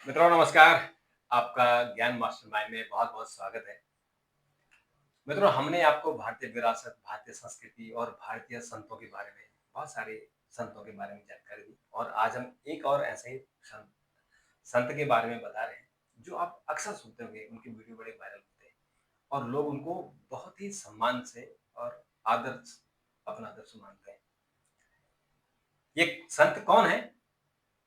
मित्रों नमस्कार। आपका ज्ञान मास्टरमाइंड में बहुत-बहुत स्वागत है। मित्रों हमने आपको भारतीय विरासत, भारतीय संस्कृति और भारतीय संतों के बारे में बहुत सारे संतों के बारे में जानकारी दी और आज हम एक और ऐसे ही संत संत के बारे में बता रहे हैं, जो आप अक्सर सुनते होंगे, उनके वीडियो बड़े वायरल होते हैं और लोग उनको बहुत ही सम्मान से और आदर स अपना आदर्श मानते हैं। ये संत कौन है?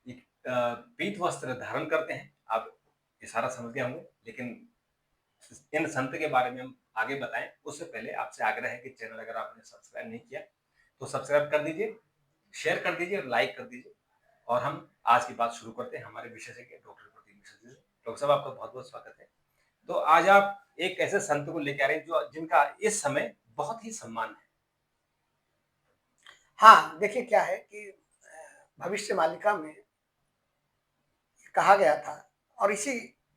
ये पीत वस्त्र धारण करते हैं, आप इशारा समझ गए होंगे, लेकिन इन संत के बारे में हम आगे बताएं उससे पहले आपसे आग्रह है कि चैनल अगर आपने सब्सक्राइब नहीं किया तो सब्सक्राइब कर दीजिए, शेयर कर दीजिए, लाइक कर दीजिए और हम आज की बात शुरू करते हैं हमारे विशेषज्ञ डॉक्टर प्रदीप मिश्र जी से। डॉक्टर साहब आपका बहुत-बहुत स्वागत है। तो आज आप एक ऐसे संत को लेके आ रहे हैं जो जिनका इस समय बहुत ही सम्मान है। हाँ, देखिए क्या है कि भविष्य मालिका में कहा गया था और इसी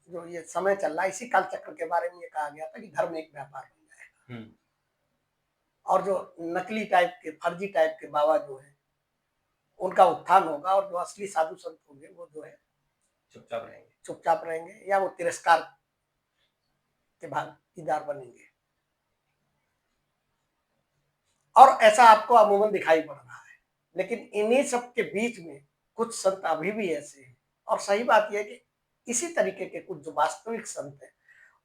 जो ये समय चल रहा है इसी काल चक्र के बारे में ये कहा गया था कि धर्म एक व्यापार बन जाएगा। हुँ, और जो नकली टाइप के, फर्जी टाइप के बाबा जो हैं, उनका उत्थान होगा और जो असली साधु संत होंगे वो जो है चुपचाप रहेंगे। चुपचाप रहेंगे या वो तिरस्कार के भागीदार बनेंगे। और ऐसा आपको अमूमन दिखाई पड़ रहा है। लेकिन इन्हीं सब के बीच में कुछ संत अभी भी ऐसे हैं और सही बात यह है कि इसी तरीके के कुछ जो वास्तविक संत हैं,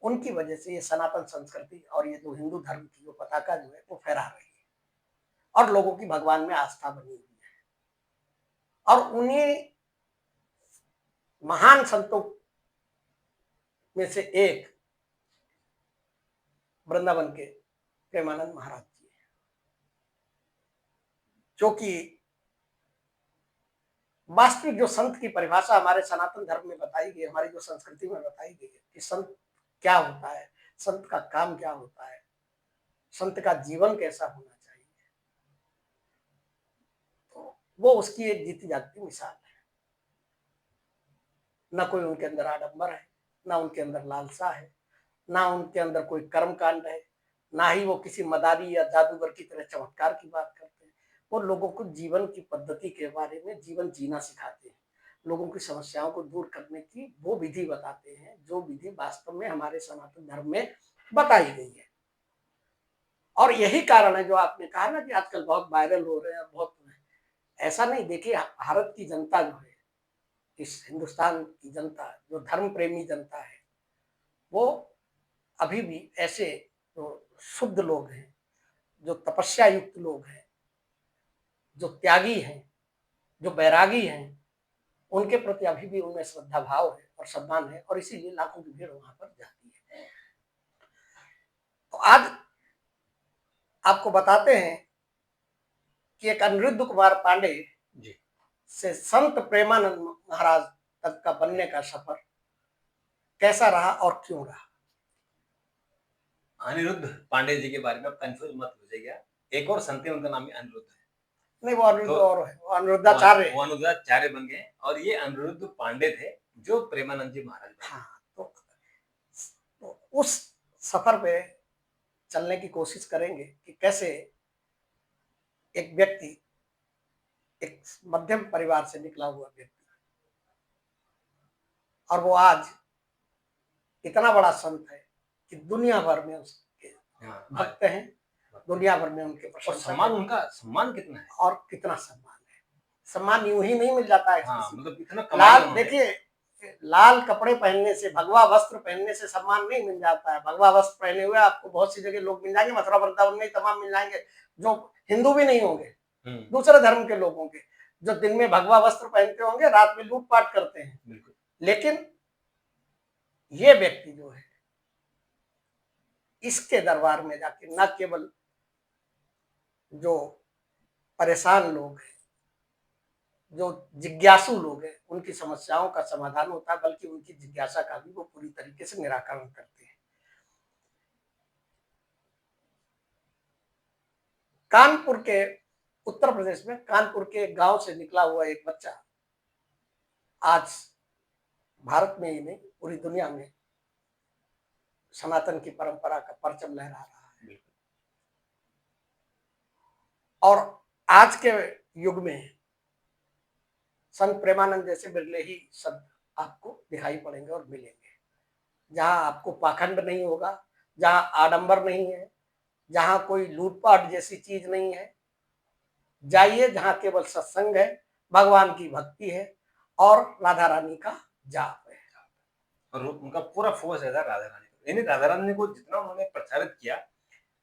उनकी वजह से ये सनातन संस्कृति और ये जो हिंदू धर्म की जो पताका जो है वो फहरा रही है और लोगों की भगवान में आस्था बनी हुई है। और उन्हीं महान संतों में से एक वृंदावन के प्रेमानंद महाराज जी हैं, जो कि वास्तविक जो संत की परिभाषा हमारे सनातन धर्म में बताई गई, हमारी जो संस्कृति में बताई गई है कि संत क्या होता है, संत का काम क्या होता है, संत का जीवन कैसा होना चाहिए, तो वो उसकी एक जीती जागती मिसाल है। न कोई उनके अंदर आडंबर है, ना उनके अंदर लालसा है, ना उनके अंदर कोई कर्म कांड है, ना ही वो किसी मदारी या जादूगर की तरह चमत्कार की बात करते हैं। वो लोगों को जीवन की पद्धति के बारे में जीवन जीना सिखाते हैं, लोगों की समस्याओं को दूर करने की वो विधि बताते हैं जो विधि वास्तव में हमारे सनातन धर्म में बताई गई है। और यही कारण है जो आपने कहा ना कि आजकल बहुत वायरल हो रहे हैं, बहुत ऐसा नहीं। देखिए भारत की जनता जो है, इस हिंदुस्तान की जनता जो धर्म प्रेमी जनता है, वो अभी भी ऐसे जो शुद्ध लोग हैं, जो तपस्या युक्त लोग हैं, जो त्यागी हैं, जो बैरागी हैं, उनके प्रति अभी भी उनमें श्रद्धा भाव है और सम्मान है और इसीलिए लाखों की भीड़ वहां पर जाती है। तो आज आपको बताते हैं कि एक अनिरुद्ध कुमार पांडे जी। से संत प्रेमानंद महाराज तक का बनने का सफर कैसा रहा और क्यों रहा। अनिरुद्ध पांडे जी के बारे में आप कन्फ्यूज़ मत हो जाइएगा। एक और संत है उनका नाम भी अनिरुद्ध है। नहीं, वो अनिरुद्ध तो और है, वो अनिरुद्धाचार्य है। वो अनुराधाचार्य बन गए और ये अनिरुद्ध पांडे थे जो प्रेमानंद जी महाराज बने। हाँ, तो उस सफर पे चलने की कोशिश करेंगे कि कैसे एक व्यक्ति, एक मध्यम परिवार से निकला हुआ व्यक्ति, और वो आज इतना बड़ा संत है कि दुनिया भर में उसके हाँ, भक्त हैं, दुनिया भर में उनके और प्रशंसक सम्मान हैं। उनका सम्मान कितना है? और कितना सम्मान है, सम्मान यूं ही नहीं मिल जाता है हाँ, किसी को। मतलब इतना कमाई है लाल उन्होंने। देखिए, लाल कपड़े पहनने से, भगवा वस्त्र पहनने से सम्मान नहीं मिल जाता है। भगवा वस्त्र पहने हुए आपको बहुत सी जगह लोग मिल जाएंगे, मथुरा वृंदावन में तमाम मिल जाएंगे जो हिंदू भी नहीं होंगे, हुँ, दूसरे धर्म के लोग होंगे, जो दिन में भगवा वस्त्र पहनते होंगे, रात में लूटपाट करते हैं। बिल्कुल। लेकिन ये व्यक्ति जो है, इसके दरबार में जाके न केवल जो परेशान लोग हैं, जो जिज्ञासु लोग हैं, उनकी समस्याओं का समाधान होता है, बल्कि उनकी जिज्ञासा का भी वो पूरी तरीके से निराकरण करते हैं। कानपुर के, उत्तर प्रदेश में कानपुर के एक गांव से निकला हुआ एक बच्चा आज भारत में ही नहीं पूरी दुनिया में सनातन की परंपरा का परचम लहरा रहा है। बिल्कुल। और आज के युग में संत प्रेमानंद जैसे बिरले ही संत आपको दिखाई पड़ेंगे और मिलेंगे, जहाँ आपको पाखंड नहीं होगा, जहाँ आडंबर नहीं है, जहाँ कोई लूटपाट जैसी चीज नहीं है। जाइए जहाँ केवल सत्संग है, भगवान की भक्ति है और राधा रानी का जाप है। और उनका पूरा फोकस रहता है राधा रानी पर। यानी राधा रानी को जितना उन्होंने प्रचारित किया,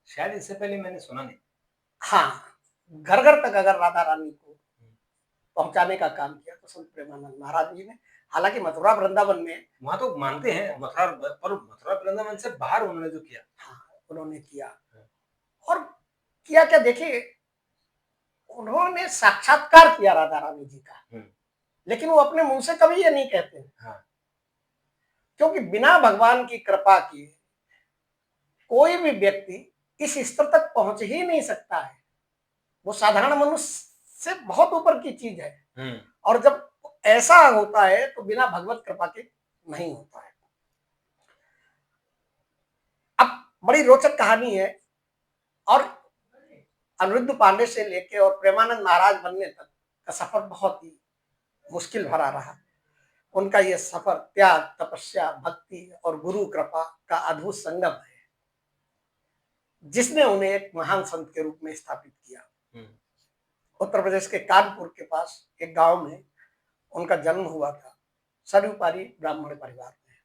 शायद इससे पहले मैंने सुना नहीं। हाँ, घर घर तक अगर राधा रानी को पहुंचाने का काम किया तो संत प्रेमानंद महाराज जी ने। हालांकि मथुरा वृंदावन में वहां तो मानते हैं मथुरा, पर मथुरा वृंदावन से बाहर उन्होंने जो किया, हाँ उन्होंने किया। और किया क्या, देखिए उन्होंने साक्षात्कार किया राधा रानी जी का, लेकिन वो अपने मुंह से कभी ये नहीं कहते। हाँ। क्योंकि बिना भगवान की कृपा के कोई भी व्यक्ति इस स्तर तक पहुंच ही नहीं सकता है। वो साधारण मनुष्य से बहुत ऊपर की चीज है। और जब ऐसा होता है तो बिना भगवत कृपा के नहीं होता है। अब बड़ी रोचक कहानी है। और अनिरुद्ध पांडे से लेके और प्रेमानंद महाराज बनने तक का सफर बहुत ही मुश्किल भरा रहा। उनका यह सफर त्याग, तपस्या, भक्ति और गुरु कृपा का अद्भुत संगम है, जिसने उन्हें एक महान संत के रूप में स्थापित किया। उत्तर प्रदेश के कानपुर के पास एक गांव में उनका जन्म हुआ था, सरयूपारी ब्राह्मण परिवार में।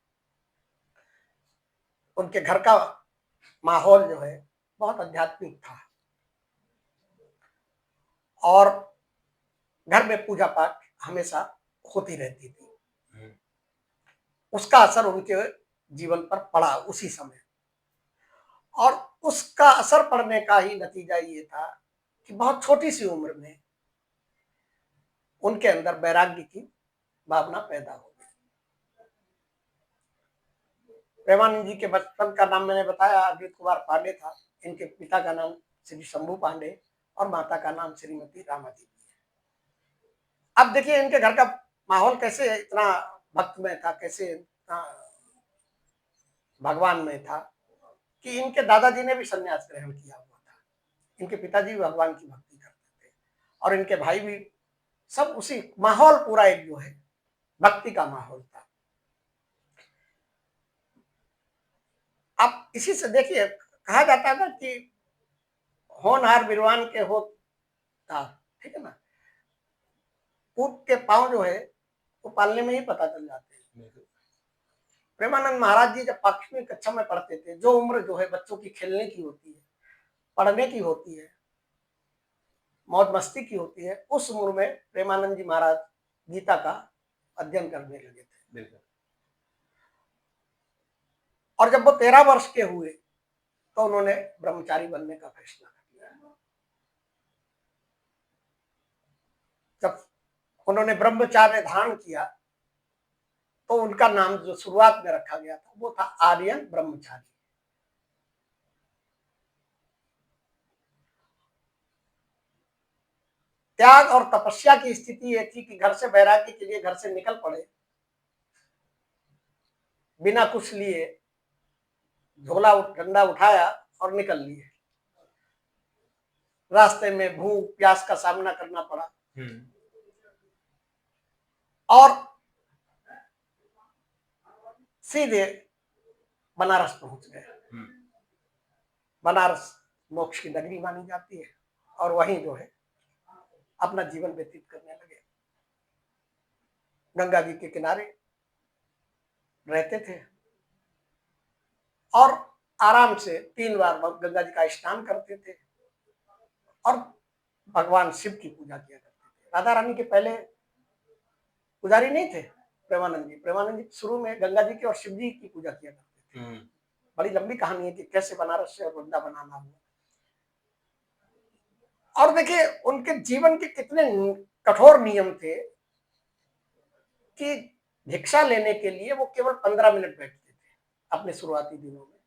उनके घर का माहौल जो है बहुत आध्यात्मिक था और घर में पूजा पाठ हमेशा होती रहती थी। उसका असर उनके जीवन पर पड़ा उसी समय। और उसका असर पड़ने का ही नतीजा ये था कि बहुत छोटी सी उम्र में उनके अंदर वैराग्य की भावना पैदा हो गई। प्रेमानंद जी के बचपन का नाम मैंने बताया, अद्वित कुमार पांडे था। इनके पिता का नाम श्री शंभू पांडे और माता का नाम श्रीमती रामादेवी है। अब देखिए इनके घर का माहौल कैसे इतना भक्तमय था, कैसे इतना भगवान में था कि इनके दादाजी ने भी संन्यास ग्रहण किया हुआ था। इनके पिताजी भी भगवान की भक्ति करते थे और इनके भाई भी, सब उसी माहौल पूरा एक जो है भक्ति का माहौल था। अब इसी से देखिए कहा जाता था कि होनहार विद्वान के होता, ठीक है ना, ऊंट के पांव जो है वो पालने में ही पता चल जाते हैं। प्रेमानंद महाराज जी जब 5वीं कक्षा में पढ़ते थे, जो उम्र जो है बच्चों की खेलने की होती है, पढ़ने की होती है, मौज मस्ती की होती है, उस उम्र में प्रेमानंद जी महाराज गीता का अध्ययन करने लगे थे। और जब वो 13 वर्ष के हुए तो उन्होंने ब्रह्मचारी बनने का फैसला कर लिया। जब उन्होंने ब्रह्मचार्य धारण किया तो उनका नाम जो शुरुआत में रखा गया था वो था आर्यन ब्रह्मचारी। त्याग और तपस्या की स्थिति ये थी कि घर से वैराग्य के लिए घर से निकल पड़े, बिना कुछ लिए झोला डंडा उठाया और निकल लिए। रास्ते में भूख प्यास का सामना करना पड़ा और सीधे बनारस पहुंच गए। बनारस मोक्ष की नगरी मानी जाती है और वहीं जो है अपना जीवन व्यतीत करने लगे। गंगा जी के किनारे रहते थे और आराम से 3 बार गंगा जी का स्नान करते थे और भगवान शिव की पूजा किया करते थे। राधा रानी के पहले पुजारी नहीं थे प्रेमानंद जी। प्रेमानंद जी शुरू में गंगा जी की और शिव जी की पूजा किया करते थे। बड़ी लंबी कहानी है कि कैसे बनारस से वृंदावन आना हुआ। और देखिए उनके जीवन के कितने कठोर नियम थे कि भिक्षा लेने के लिए वो केवल 15 मिनट बैठते थे अपने शुरुआती दिनों में।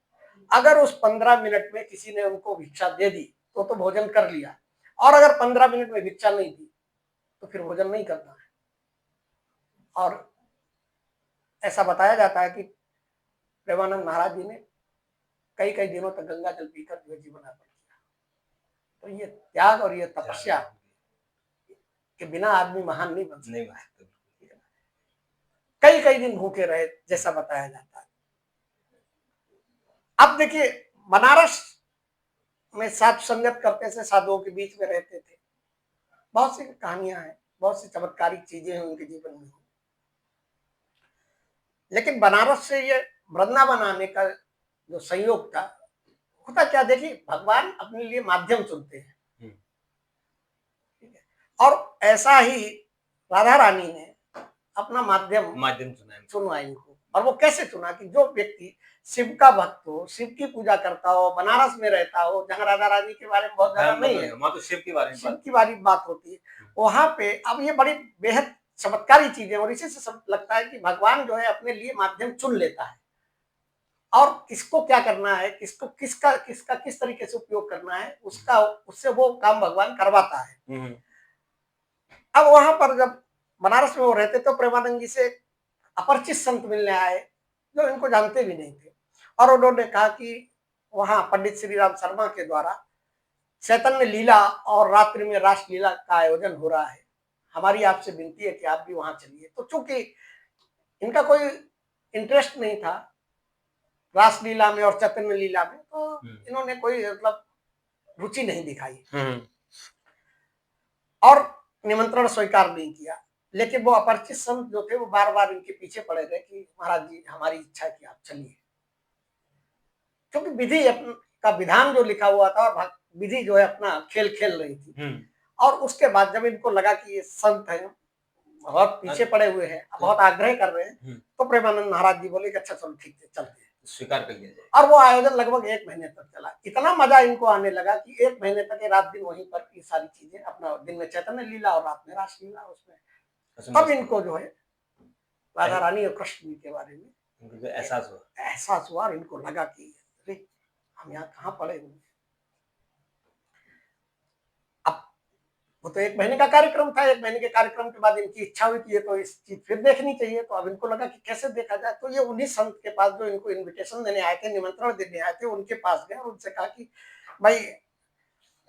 अगर उस 15 मिनट में किसी ने उनको भिक्षा दे दी तो भोजन कर लिया, और अगर 15 मिनट में भिक्षा नहीं दी तो फिर भोजन नहीं करना है। और ऐसा बताया जाता है कि प्रेमानंद महाराज जी ने कई कई दिनों तक गंगा जल पीकर जो जीवन यापन किया। तो ये त्याग और ये तपस्या के बिना आदमी महान नहीं बन सकता। कई कई दिन भूखे रहे जैसा बताया जाता है। अब देखिए बनारस में साधु संगत करते से साधुओं के बीच में रहते थे, बहुत सी कहानियां हैं, बहुत सी चमत्कारिक चीजें हैं उनके जीवन में। लेकिन बनारस से ये वृंदावन आने का जो संयोग था, होता क्या, देखिए भगवान अपने लिए माध्यम चुनते हैं, ठीक है? और ऐसा ही राधा रानी ने अपना माध्यम चुना इनको। और वो कैसे चुना कि जो व्यक्ति शिव का भक्त हो, शिव की पूजा करता हो, बनारस में रहता हो, जहाँ राधा रानी के बारे में बहुत ज्यादा नहीं है, वहाँ तो शिव की बारे में बात होती है, वहां पे अब ये बड़ी बेहद चमत्कारी चीजें, और इसी से सब लगता है कि भगवान जो है अपने लिए माध्यम चुन लेता है, और किसको क्या करना है, किसको किसका किसका किस तरीके से उपयोग करना है, उसका उससे वो काम भगवान करवाता है। अब वहां पर जब बनारस में वो रहते तो प्रेमानंद जी से अपरिचित संत मिलने आए जो इनको जानते भी नहीं थे, और उन्होंने कहा कि वहां पंडित श्री राम शर्मा के द्वारा चैतन्य लीला और रात्रि में रास लीला का आयोजन हो रहा है, हमारी आपसे विनती है कि आप भी वहां चलिए। तो चूंकि इनका कोई इंटरेस्ट नहीं था रासलीला में और चैतन्य लीला में, तो इन्होंने कोई मतलब रुचि नहीं दिखाई और निमंत्रण स्वीकार नहीं किया। लेकिन वो अपरिचित संत जो थे वो बार बार इनके पीछे पड़े थे कि महाराज जी हमारी इच्छा है कि आप चलिए, क्योंकि विधि का विधान जो लिखा हुआ था और विधि जो है अपना खेल खेल रही थी। और उसके बाद जब इनको लगा कि ये संत है बहुत पीछे पड़े हुए हैं, बहुत आग्रह कर रहे हैं, तो प्रेमानंद महाराज जी बोले कि अच्छा चलो ठीक है चलते हैं, स्वीकार कर लिया जाए। और वो आयोजन लगभग 1 महीने तक चला। इतना मजा इनको आने लगा कि 1 महीने तक रात दिन वहीं पर ये सारी चीजें अपना, दिन में चैतन्य लीला और रात में रास लीला, उसमें तब इनको जो है राधा रानी और कृष्ण जी के बारे में एहसास हुआ और इनको लगा कि अरे हम यहाँ कहाँ पड़े हुए। अब वो तो 1 महीने का कार्यक्रम था, 1 महीने के कार्यक्रम के बाद इनकी इच्छा हुई कि ये तो इस चीज फिर देखनी चाहिए। तो अब इनको लगा कि कैसे देखा जाए, तो ये उन्हीं संत के पास जो इनको इनविटेशन देने आए थे, निमंत्रण देने आए थे, उनके पास गए और उनसे कहा कि भाई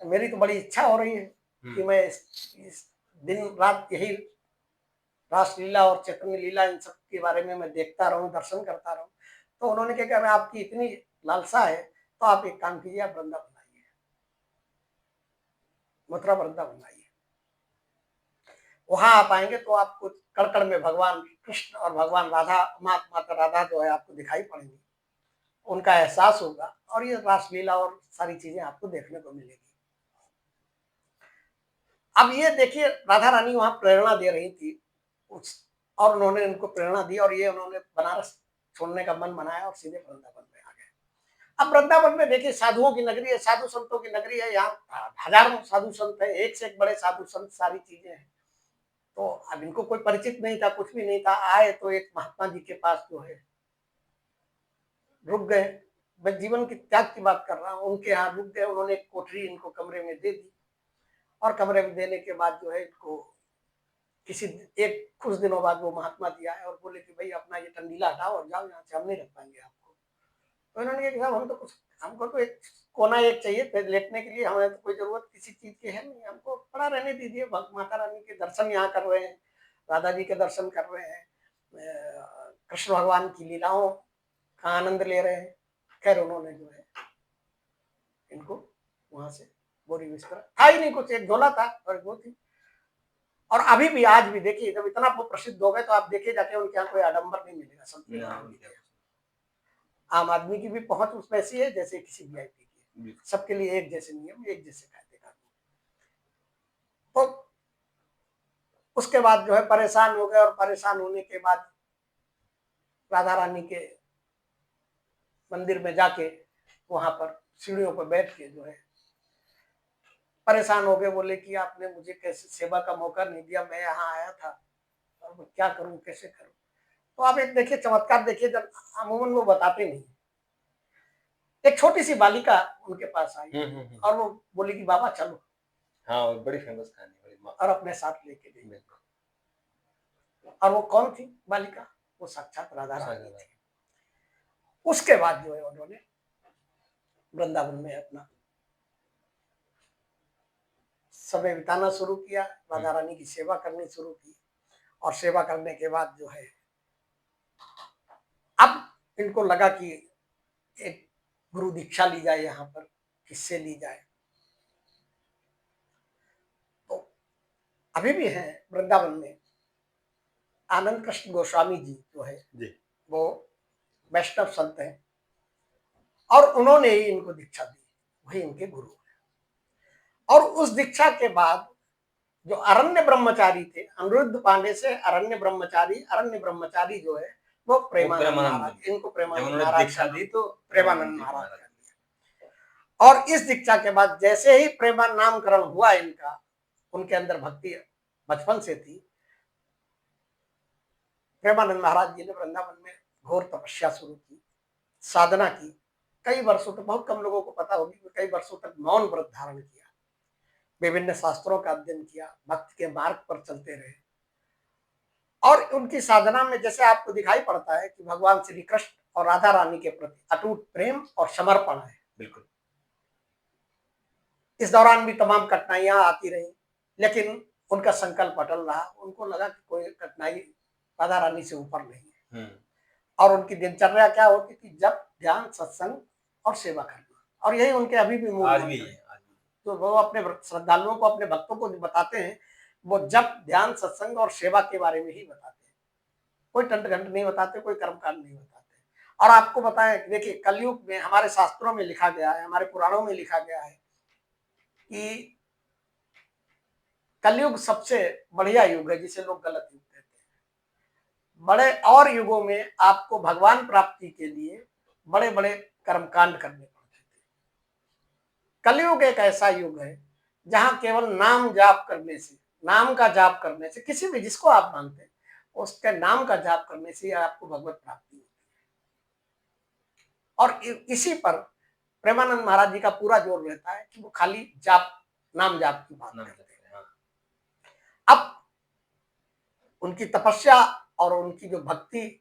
मेरी तो बड़ी इच्छा हो रही है कि मैं इस दिन रात यही रासलीला और चैतन्य लीला इन सब के बारे में मैं देखता रहूं, दर्शन करता रहूं। तो उन्होंने क्या कहा, आपकी इतनी लालसा है तो आप एक काम कीजिए, आप वृंदावन आइए, मथुरा वृंदावन आइए। वहां आप आएंगे तो आपको कड़कड़ में भगवान कृष्ण और भगवान राधा, माता राधा जो है आपको दिखाई पड़ेंगी, उनका एहसास होगा और ये रासलीला और सारी चीजें आपको देखने को मिलेगी। अब ये देखिए राधा रानी वहां प्रेरणा दे रही थी और उन्होंने उनको प्रेरणा दी और ये उन्होंने बनारस छोड़ने का मन बनाया और सीधे वृंदावन में आ गए। अब वृंदावन में देखिए साधुओं की नगरी है, साधु संतों की नगरी है, यहाँ हजारों साधु संत है, एक से एक बड़े साधु संत, सारी चीजें हैं। तो अब इनको कोई परिचित नहीं था, कुछ भी नहीं था, आए तो एक महात्मा जी के पास जो है रुक गए। मैं जीवन की त्याग की बात कर रहा हूँ, उनके यहाँ रुक गए, उन्होंने एक कोठरी इनको कमरे में दे दी और कमरे में देने के बाद जो है इनको किसी एक कुछ दिनों बाद वो महात्मा जी आए और बोले कि भाई अपना ये टंडीला हटाओ और जाओ, यहाँ से हम नहीं रख पाएंगे आपको। तो इन्होंने कहा हम तो कुछ, हमको तो एक कोना एक चाहिए लेटने के लिए, हमें तो कोई जरूरत किसी चीज की है नहीं, हमको पड़ा रहने दीजिए, माता रानी के दर्शन यहाँ कर रहे हैं, राधा जी के दर्शन कर रहे हैं, कृष्ण भगवान की लीलाओं का आनंद ले रहे हैं। खैर उन्होंने जो है इनको वहां से बोरी बिस्तर था ही नहीं, कुछ एक झोला था और वो थी। और अभी भी आज भी देखिए जब इतना वो प्रसिद्ध हो गए तो आप देखिए जाके उनके यहाँ कोई आडंबर नहीं मिलेगा, सब आम आदमी की भी पहुंच उसमें ऐसी है जैसे किसी वीआईपी की, सबके लिए एक जैसे नियम, एक जैसे कायदे कानून। तो उसके बाद जो है परेशान हो गए और परेशान होने के बाद राधा रानी के मंदिर में जाके वहां पर सीढ़ियों पर बैठ के जो है परेशान हो गए, बोले कि आपने मुझे कैसे सेवा का मौका नहीं दिया, मैं यहाँ आया था और मैं क्या करूं, कैसे करूं। तो आप एक देखिए चमत्कार देखिए, जब अमूमन वो बताते नहीं, एक छोटी सी बालिका उनके पास आई और वो बोली कि बाबा चलो, हाँ बड़ी फेमस कहानी, और अपने साथ लेके गई। और वो कौन थी बालिका, वो साक्षात राधा रानी थी। उसके बाद जो है उन्होंने वृंदावन में अपना समय बिताना शुरू किया, राधा रानी की सेवा करनी शुरू की, और सेवा करने के बाद जो है अब इनको लगा कि एक गुरु दीक्षा ली जाए, यहाँ पर किससे ली जाए। तो अभी भी है वृंदावन में आनंद कृष्ण गोस्वामी जी जो है जी। वो वैष्णव संत हैं और उन्होंने ही इनको दीक्षा दी, वही इनके गुरु है। और उस दीक्षा के बाद जो अरण्य ब्रह्मचारी थे, अनिरुद्ध पांडे से अरण्य ब्रह्मचारी जो है वो प्रेमानंद महाराज, इनको प्रेमानंद महाराज दीक्षा दी तो प्रेमानंद महाराज कर दिया। और इस दीक्षा के बाद जैसे ही प्रेमानंद नामकरण हुआ इनका, उनके अंदर भक्ति बचपन से थी। प्रेमानंद महाराज जी ने वृंदावन में घोर तपस्या शुरू की, साधना की, कई वर्षों तक, बहुत कम लोगों को पता होगी कि कई वर्षों तक मौन व्रत धारण किया, विभिन्न शास्त्रों का अध्ययन किया, भक्त के मार्ग पर चलते रहे। और उनकी साधना में जैसे आपको दिखाई पड़ता है कि भगवान श्री कृष्ण और राधा रानी के प्रति अटूट प्रेम और समर्पण है। बिल्कुल। इस दौरान भी तमाम कठिनाइयां आती रही, लेकिन उनका संकल्प अटल रहा। उनको लगा कि कोई कठिनाई राधा रानी से ऊपर नहीं है। और उनकी दिनचर्या क्या होती थी? जब ध्यान, सत्संग और सेवा करना। और यही उनके अभी भी मूल मंत्र है। तो वो अपने श्रद्धालुओं को, अपने भक्तों को बताते हैं, वो जब ध्यान, सत्संग और सेवा के बारे में ही बताते हैं। कोई टंट घंट नहीं बताते, कोई कर्मकांड नहीं बताते। और आपको बताएं, देखिए कलयुग में हमारे शास्त्रों में लिखा गया है, हमारे पुराणों में लिखा गया है कि कलयुग सबसे बढ़िया युग है, जिसे लोग गलत युग कहते हैं। बड़े और युगों में आपको भगवान प्राप्ति के लिए बड़े बड़े कर्मकांड करने पड़ते थे। कलयुग एक ऐसा युग है जहां केवल नाम जाप करने से, नाम का जाप करने से, किसी भी जिसको आप मानते हैं उसके नाम का जाप करने से आपको भगवत प्राप्ति होती है। और इसी पर प्रेमानंद महाराज जी का पूरा जोर रहता है कि वो खाली जाप, नाम जाप की बात करते हैं। अब उनकी तपस्या और उनकी जो भक्ति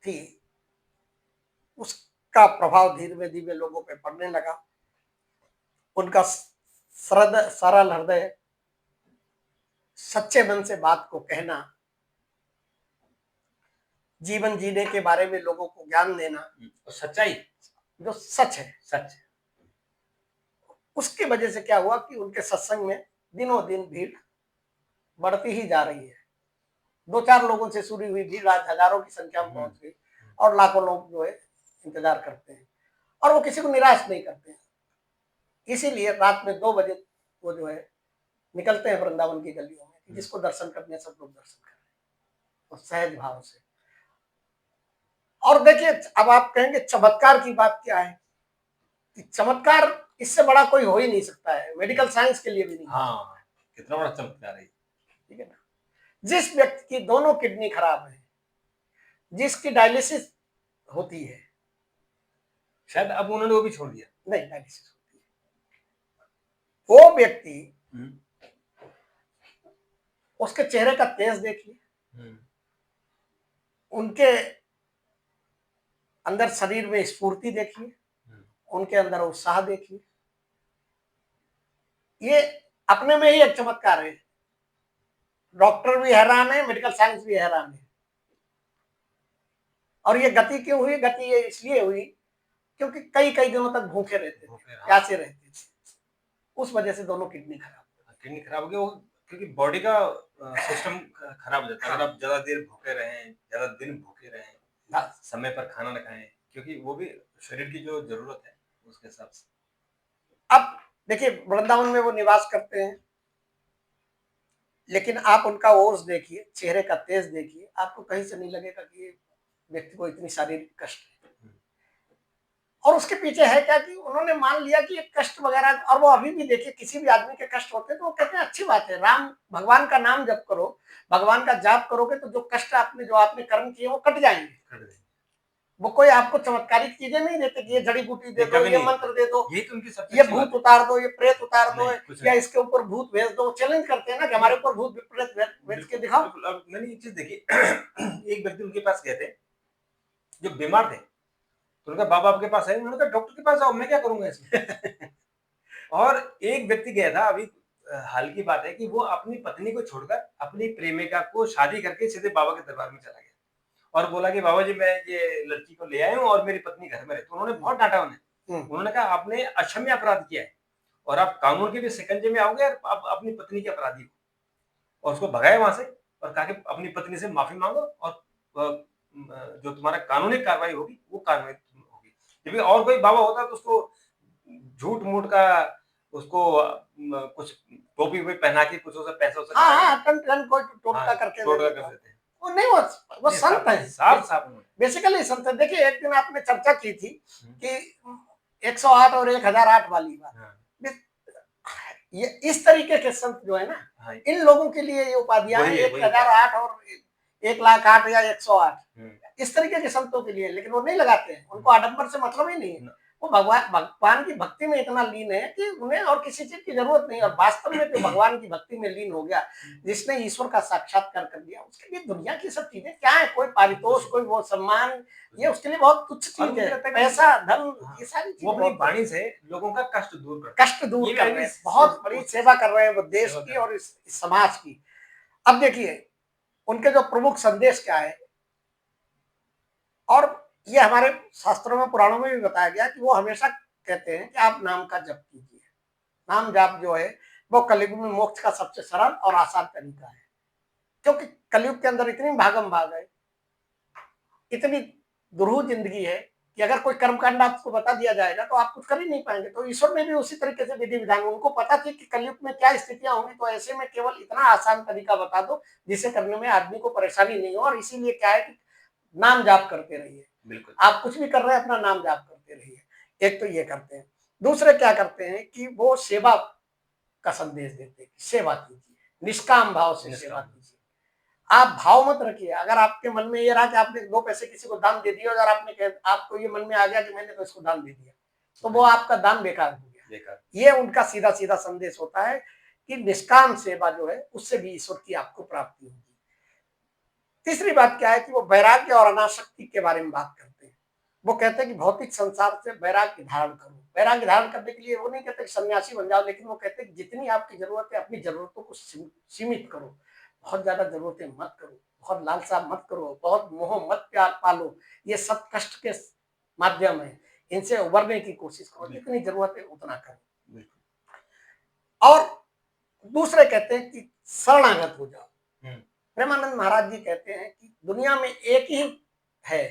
थी, उसका प्रभाव धीरे धीरे लोगों पे पड़ने लगा। उनका सरल हृदय, सच्चे मन से बात को कहना, जीवन जीने के बारे में लोगों को ज्ञान देना, सच्चाई जो सच है, सच। उसकी वजह से क्या हुआ कि उनके सत्संग में दिनों दिन भीड़ बढ़ती ही जा रही है। 2-4 लोगों से शुरू हुई भीड़ आज हजारों की संख्या में पहुंच गई और लाखों लोग जो है इंतजार करते हैं और वो किसी को निराश नहीं करते हैं। इसीलिए रात में 2 बजे वो जो है निकलते हैं वृंदावन की गलियों में, जिसको दर्शन करने सब लोग दर्शन कर रहे हैं और सहज भाव से। और देखिए, अब आप कहेंगे चमत्कार की बात क्या है? चमत्कार इससे बड़ा कोई हो ही नहीं सकता है, मेडिकल साइंस के लिए भी नहीं। हाँ, कितना बड़ा चमत्कार है, ठीक है ना। जिस व्यक्ति की दोनों किडनी खराब है, जिसकी डायलिसिस होती है, शायद अब उन्होंने वो भी छोड़ दिया, नहीं डायलिसिस होती है, वो व्यक्ति, उसके चेहरे का तेज देखिए, उनके अंदर शरीर में स्फूर्ति देखिए, उनके अंदर उत्साह देखिए। ये अपने में ही एक चमत्कार है। डॉक्टर भी हैरान है, मेडिकल साइंस भी हैरान है। और ये गति क्यों हुई? गति ये इसलिए हुई क्योंकि कई कई दिनों तक भूखे रहते थे, प्यासे रहते थे, उस वजह से दोनों किडनी खराब हो गई। क्योंकि बॉडी का सिस्टम खराब हो जाता है। अगर आप ज्यादा देर भूखे रहें, ज्यादा दिन भूखे रहें, समय पर खाना न खाएं, क्योंकि वो भी शरीर की जो जरूरत है उसके हिसाब से। अब देखिए वृंदावन में वो निवास करते हैं, लेकिन आप उनका ओर्स देखिए, चेहरे का तेज देखिए, आपको कहीं से नहीं लगेगा कि व्यक्ति को इतनी शारीरिक कष्ट है। और उसके पीछे है क्या कि उन्होंने मान लिया कि एक कष्ट वगैरह, और वो अभी भी देखिए किसी भी आदमी के कष्ट होते हैं तो वो कहते हैं अच्छी बात है, राम भगवान का नाम जप करो, भगवान का जाप करोगे तो जो कष्ट आपने कर्म किए वो कट जाएंगे। वो कोई आपको चमत्कारिक चीजें नहीं देते कि ये जड़ी बूटी दे दो, ये मंत्र दे दो, ये भूत उतार दो, ये प्रेत उतार दो, या इसके ऊपर भूत भेज दो। चैलेंज करते हैं ना कि हमारे ऊपर भूत प्रेत भेज के दिखाओ। अब मैंने ये चीज देखी, एक व्यक्ति उनके पास गए थे जो बीमार थे, तो उनका बाबा आपके पास है, उन्होंने कहा डॉक्टर के पास आओ, मैं क्या करूंगा इसमें। और एक व्यक्ति गया था, अभी हाल की बात है, कि वो अपनी पत्नी को छोड़कर अपनी प्रेमिका को शादी करके सीधे बाबा के दरबार में चला गया। और बोला कि बाबा जी मैं ये लड़की को ले आया हूँ और मेरी पत्नी घर में रहती है। उन्होंने बहुत डाँटा उन्हें। उन्होंने कहा आपने अक्षम्य अपराध किया है और आप कानून के भी शिकंजे में आओगे और आप अपनी पत्नी के अपराधी हो। और उसको भगाया वहाँ से और कहा कि अपनी पत्नी से माफ़ी माँगो और जो तुम्हारा कानूनी कार्रवाई होगी, वो कार्रवाई होगी। जबकि और कोई बाबा होता तो उसको झूठ-मूठ का उसको कुछ टोपी-वोपी पहना के कुछ उसे पैसा-वैसा हाँ, दिला हाँ, के टन-टन कोई टोटका करके दे टोटका कर देता है। देते हैं। वो नहीं, वो नहीं, संत हैं। साफ-साफ उन्होंने बेसिकली संत हैं। देखिए, एक दिन आपने चर्चा की थी हुँ, कि 108 और 1008 वाली बात। हाँ, ये इस तरीके के संत जो है ना, हाँ, इन लोगों के लिए ये उपाधियां हैं, वही है, वही बात 1008 और 1,08,000 या 108। हुँ, इस तरीके के संतों के लिए, लेकिन वो नहीं लगाते हैं, उनको आडंबर से मतलब ही नहीं है। न वो भगवान भगवान की भक्ति में इतना लीन है कि उन्हें और किसी चीज की जरूरत नहीं। और वास्तव में जो भगवान की भक्ति में लीन हो गया, जिसने ईश्वर का साक्षात्कार कर दिया, उसके लिए दुनिया की सब चीजें क्या है? कोई पारितोष, कोई वो सम्मान, ये उसके लिए बहुत तुच्छ और चीज मुझे है। लगता है कि पैसा, धन, हाँ, ये सारी वो चीजें अपनी बहुत वाणी से लोगों का कष्ट दूर करते हैं। कष्ट दूर ये भी कर अगली रहे हैं, बहुत बड़ी सेवा कर रहे हैं वो देश सेवा की कर और इस समाज की। अब देखिए, उनके जो प्रमुख संदेश क्या है, और ये हमारे शास्त्रों में, पुराणों में भी बताया गया कि वो हमेशा कहते हैं कि आप नाम का जप कीजिए। नाम जाप जो है, वो कलयुग में मोक्ष का सबसे सरल और आसान तरीका है। क्योंकि कलयुग के अंदर इतनी भागम भाग है, इतनी दुरूह जिंदगी है कि अगर कोई कर्मकांड आपको बता दिया जाएगा तो आप कुछ कर ही नहीं पाएंगे। तो ईश्वर ने भी उसी तरीके से विधि विधान, उनको पता थी कि कलयुग में क्या स्थितियां होंगी, तो ऐसे में केवल इतना आसान तरीका बता दो जिसे करने में आदमी को परेशानी नहीं हो। और इसीलिए क्या है कि नाम जाप करते रहिए। बिल्कुल। आप कुछ भी कर रहे हैं, अपना नाम जाप करते रहिए। एक तो ये करते हैं। दूसरे क्या करते हैं कि वो सेवा का संदेश देते हैं, सेवा कीजिए, निष्काम भाव से सेवा निष्काम। कीजिए। आप भाव मत रखिए। अगर आपके मन में ये रहा कि आपने 2 पैसे किसी को दान दे दिए और आपको ये मन में आ गया कि मैंने तो इसको दान दे दिया, तो वो आपका दान बेकार हो गया। बेकार। ये उनका सीधा-सीधा संदेश होता है कि निष्काम सेवा जो है, उससे भी ईश्वर की आपको प्राप्ति होगी। तीसरी बात क्या है कि वो वैराग्य और अनासक्ति के बारे में बात करते हैं। वो कहते हैं कि भौतिक संसार से वैराग्य धारण करो। वैराग्य धारण करने के लिए वो नहीं कहते कि सन्यासी बन जाओ, लेकिन वो कहते हैं कि जितनी आपकी जरूरत है, अपनी जरूरतों को सीमित करो। बहुत ज्यादा जरूरतें मत करो, बहुत लालसा मत करो, बहुत मोह मत प्यार पालो। ये सब कष्ट के माध्यम है, इनसे उबरने की कोशिश करो। जितनी जरूरत है उतना करो। और दूसरे कहते हैं कि शरणागत हो जाओ। प्रेमानंद महाराज जी कहते हैं कि दुनिया में एक ही है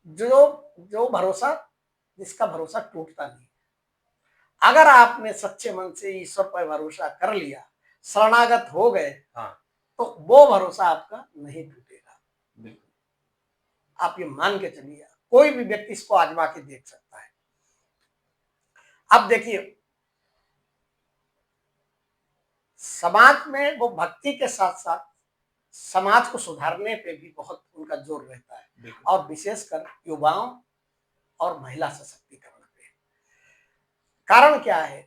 जो जो भरोसा, जिसका भरोसा टूटता नहीं। अगर आपने सच्चे मन से ईश्वर पर भरोसा कर लिया, शरणागत हो गए, हाँ, तो वो भरोसा आपका नहीं टूटेगा। बिल्कुल। आप ये मान के चलिए, कोई भी व्यक्ति इसको आजमा के देख सकता है। अब देखिए, समाज में वो भक्ति के साथ साथ समाज को सुधारने पे भी बहुत उनका जोर रहता है, और विशेषकर युवाओं और महिला सशक्तिकरण पे। कारण क्या है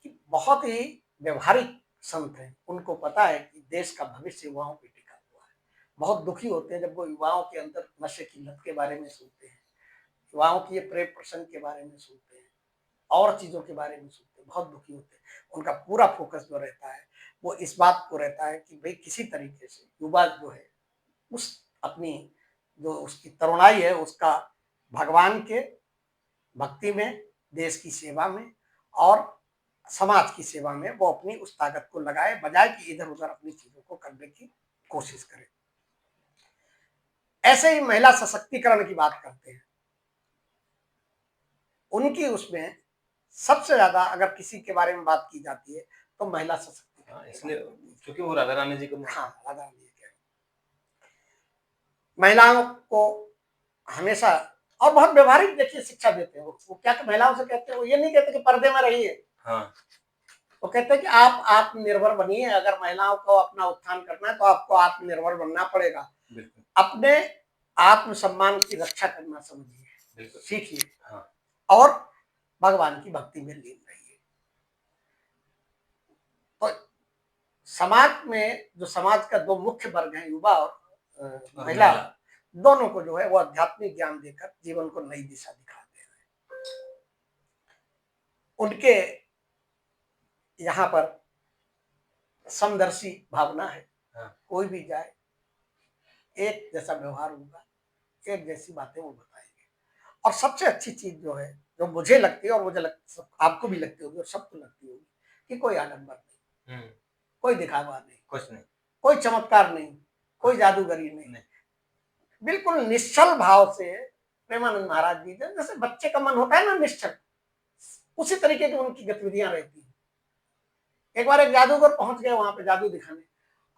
कि बहुत ही व्यवहारिक संत हैं, उनको पता है कि देश का भविष्य युवाओं पे टिका हुआ है। बहुत दुखी होते हैं जब वो युवाओं के अंदर नशे की लत के बारे में सुनते हैं, युवाओं की ये प्रेम प्रसंग के बारे में सुनते हैं, और चीजों के बारे में सुनते हैं, बहुत दुखी होते हैं। उनका पूरा फोकस जो रहता है वो इस बात को रहता है कि भाई किसी तरीके से युवा जो है, उस अपनी जो उसकी तरुणाई है, उसका भगवान के भक्ति में, देश की सेवा में और समाज की सेवा में वो अपनी उस ताकत को लगाए, बजाय कि इधर उधर अपनी चीजों को करने की कोशिश करे। ऐसे ही महिला सशक्तिकरण की बात करते हैं। उनकी उसमें सबसे ज्यादा अगर किसी के बारे में बात की जाती है तो महिला सशक्तिकरण। इसलिए क्योंकि वो राधा रानी जी को हाँ, राधा रानी के महिलाओं को हमेशा, और बहुत व्यवहारिक देखिए शिक्षा देते हैं। वो क्या महिलाओं से कहते हैं, वो ये नहीं कहते कि पर्दे में रहिए। हाँ, वो कहते हैं कि आप आत्मनिर्भर बनिए। अगर महिलाओं को अपना उत्थान करना है तो आपको आत्मनिर्भर बनना पड़ेगा। अपने आत्मसम्मान की रक्षा करना समझिए, सीखिए, हाँ, और भगवान की भक्ति में लीन रहिए। तो समाज में जो समाज का दो मुख्य वर्ग हैं, युवा और महिला, दोनों को जो है वो आध्यात्मिक ज्ञान देकर जीवन को नई दिशा दिखाते हैं। उनके यहाँ पर समदर्शी भावना है। हाँ। कोई भी जाए, एक जैसा व्यवहार होगा, एक जैसी बातें वो बताएंगे। और सबसे अच्छी चीज जो है, जो मुझे लगती है और मुझे आपको भी लगती होगी और सबको लगती होगी, कि कोई आडंबर नहीं, कोई दिखावा नहीं, कुछ नहीं, कोई चमत्कार नहीं, कोई जादूगरी नहीं। बिल्कुल निश्चल भाव से प्रेमानंद महाराज जी, जैसे बच्चे का मन होता है ना निश्चल, उसी तरीके की उनकी गतिविधियां रहती हैं। एक बार एक जादूगर पहुंच गए वहां पे जादू दिखाने।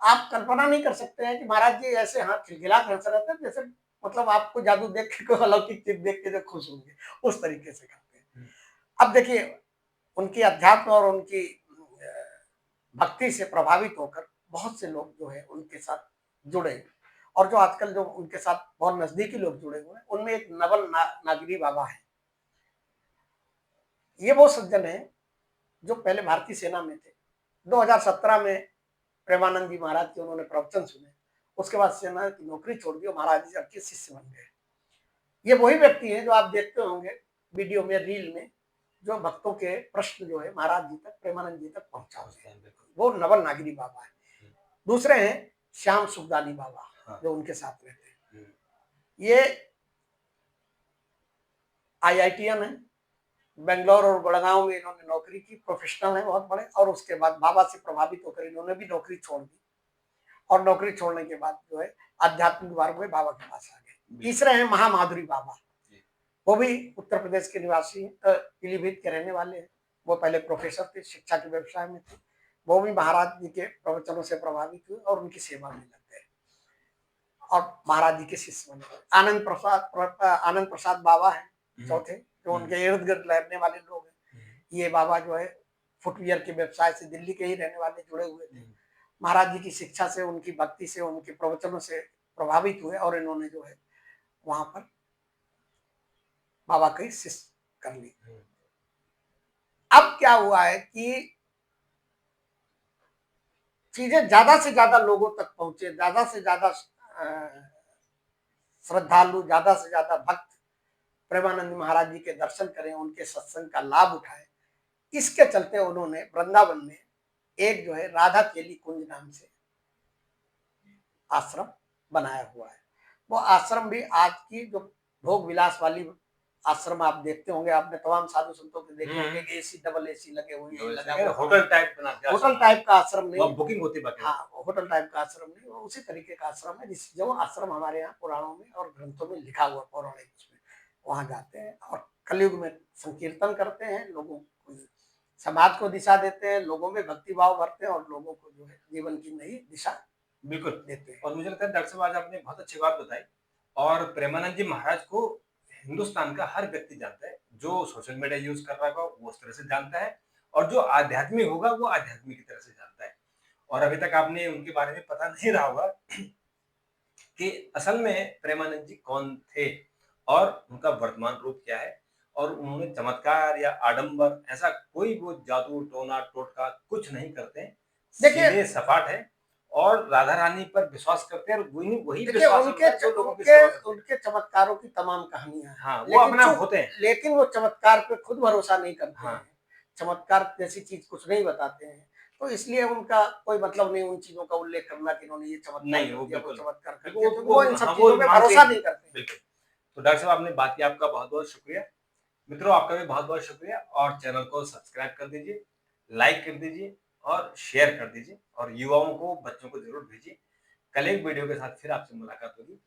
आप कल्पना नहीं कर सकते हैं कि महाराज जी ऐसे हाथ खिलखिला कर हंस रहे थे, जैसे मतलब आपको जादू देख के, कोई अलौकिक चीज देख के जो खुश होंगे, उस तरीके से करते हैं। अब देखिए, उनकी अध्यात्म और उनकी भक्ति से प्रभावित होकर बहुत से लोग जो है उनके साथ जुड़े, और जो आजकल जो उनके साथ बहुत नजदीकी लोग जुड़े हुए हैं, उनमें एक नागरी बाबा है। ये वो सज्जन है जो पहले भारतीय सेना में थे। 2017 में प्रेमानंद जी महाराज के उन्होंने प्रवचन सुने, उसके बाद सेना की नौकरी छोड़ दी और महाराज जी के शिष्य बन गए। ये वही व्यक्ति है जो आप देखते होंगे वीडियो में, रील में, जो भक्तों के प्रश्न जो है महाराज जी तक, प्रेमानंद जी तक पहुंचाते हैं। वो नवल नागरी बाबा है। दूसरे हैं श्याम सुखदानी बाबा, जो उनके साथ रहते हैं। ये IITian है, बेंगलोर और गुड़गांव में इन्होंने नौकरी की, प्रोफेशनल है बहुत बड़े। और उसके बाद बाबा से प्रभावित होकर इन्होंने भी नौकरी छोड़ दी, और नौकरी छोड़ने के बाद जो है आध्यात्मिक मार्ग में बाबा के पास आ गए। तीसरे हैं महामाधुरी बाबा, वो भी उत्तर प्रदेश के निवासी हैं, पीलीभीत के रहने वाले हैं। वो पहले प्रोफेसर थे, शिक्षा के व्यवसाय में थे। वो भी महाराज जी के प्रवचनों से प्रभावित हुए और उनकी सेवा में लग गए और महाराज जी के शिष्य बने। आनंद प्रसाद बाबा है चौथे, जो उनके इर्द गिर्द रहने वाले लोग हैं। ये बाबा जो है फुटवियर के व्यवसाय से दिल्ली के ही रहने वाले जुड़े हुए थे। महाराज जी की शिक्षा से, उनकी भक्ति से, उनके प्रवचनों से प्रभावित हुए और इन्होंने जो है वहां पर बाबा के शिष्य कर ली। अब क्या हुआ है कि चीजें ज्यादा से ज्यादा लोगों तक पहुंचे, ज्यादा से ज्यादा श्रद्धालु, ज्यादा से ज्यादा भक्त प्रेमानंद महाराज जी के दर्शन करें, उनके सत्संग का लाभ उठाएं। इसके चलते उन्होंने वृंदावन में एक जो है राधा केली कुंज नाम से आश्रम बनाया हुआ है। वो आश्रम भी आज की जो भोग विलास वाली आश्रम आप देखते होंगे, आपने तमाम साधु संतों के देखे होंगे कि AC, डबल AC लगे हुए हैं, होटल टाइप होटल टाइप का आश्रम नहीं, बुकिंग होती है। हाँ, होटल टाइप का आश्रम नहीं, वो उसी तरीके का आश्रम है जिस जो आश्रम हमारे यहाँ पुराणों में और ग्रंथों में लिखा हुआ, पौराणिक उसमें। वहां जाते हैं और कलयुग में संकीर्तन करते हैं, लोगों को, समाज को दिशा देते हैं, लोगों में भक्ति भाव भरते हैं और लोगों को जो है जीवन की नई दिशा बिल्कुल देते हैं। और मुझे लगता है डॉक्टर साहब आज आपने बहुत अच्छी बात बताई, और प्रेमानंद जी महाराज को हिंदुस्तान का हर व्यक्ति जानता है। जो सोशल मीडिया यूज कर रहा होगा वो उस तरह से जानता है, और जो आध्यात्मिक होगा वो आध्यात्मिक की तरह से जानता है। और अभी तक आपने उनके बारे में पता नहीं रहा होगा कि असल में प्रेमानंद जी कौन थे और उनका वर्तमान रूप क्या है, और उन्होंने चमत्कार या आडंबर ऐसा कोई वो जादू टोना टोटका कुछ नहीं करते हैं। सीधे सपाट है और राधा रानी पर विश्वास करते हैं, और वही विश्वास उनके लोगों की सेवा करते हैं। उनके चमत्कारों की तमाम कहानियां हैं। हाँ, वो अपना होते हैं, लेकिन वो चमत्कार पे खुद भरोसा नहीं करते हाँ। हैं, चमत्कार जैसी चीज कुछ नहीं बताते हैं, तो इसलिए उनका कोई मतलब नहीं उन चीजों का उल्लेख करना कि इन्होंने ये चमत्कार नहीं, वो कर दिया, वो बिल्कुल चमत्कार कर वो दिया, क्योंकि वो इन सब हाँ, चीजों में भरोसा नहीं करते हैं। बिल्कुल। तो डॉक्टर साहब आपने बात की, आपका बहुत-बहुत शुक्रिया। मित्रों, आपका भी बहुत-बहुत शुक्रिया, और चैनल को सब्सक्राइब कर दीजिए, लाइक कर दीजिए और शेयर कर दीजिए, और युवाओं को, बच्चों को ज़रूर भेजिए। कल एक वीडियो के साथ फिर आपसे मुलाकात होगी।